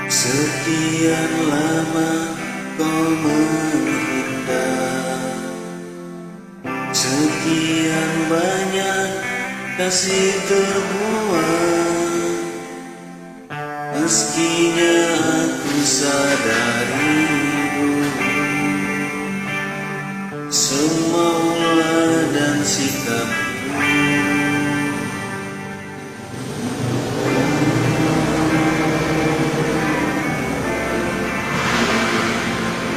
Sekian lama kau menunda, sekian banyak kasih terbuang. Meskinya aku sadari dulu semua ulah dan sikapku.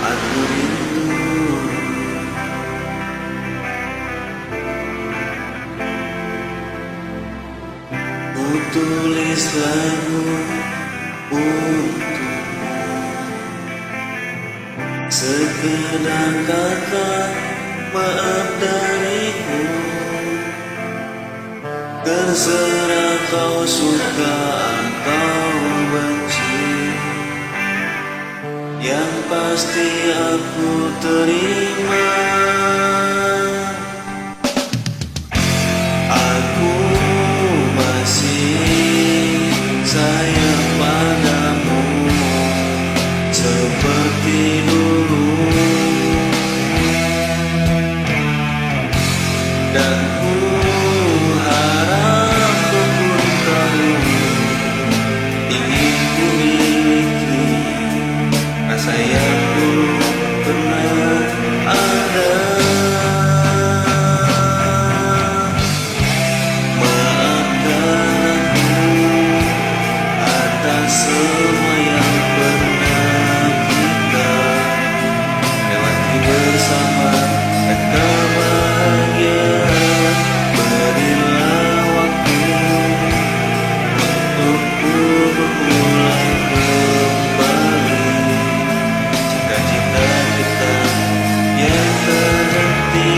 Aku rindu ku tulis lagu untukmu, sekedar kata maaf dariku. Terserah kau suka atau benci, yang pasti aku terima. Aku masih sayang padamu seperti dulu, dan ku harap kau pun tahu ingin ku miliki rasa yang dulu pernah ada. Maafkan aku atas semua yang pernah kita lewati bersama dan kau bahagia. Berilah waktu untukku memulai kembali cita-cita kita yang terhenti.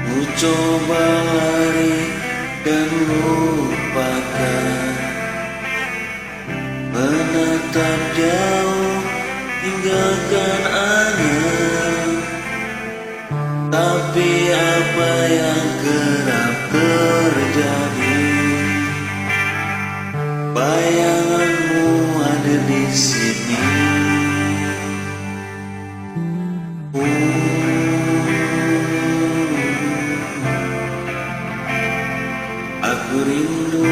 Ku coba lari dan lupakan, menatap jauh tinggalkan angan. Tapi apa yang kerap terjadi, bayanganmu ada di sini. Aku rindu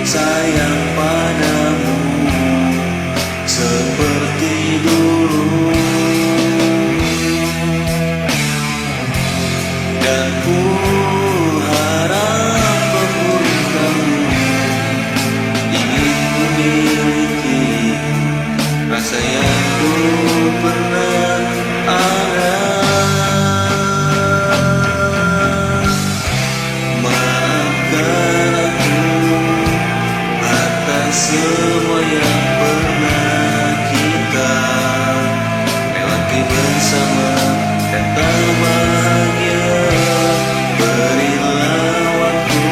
sayang padamu seperti dulu, dan ku harap kau pun tahu ingin ku miliki rasa yang dulu pernah ada. Semua yang pernah kita lewati bersama dan berbahagia. Berilah waktu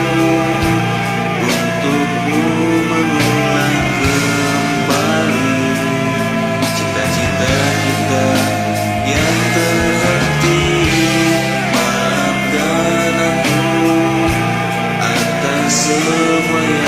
untukku mengulang kembali cita-cita kita yang terhenti. Maafkan aku atas semua yang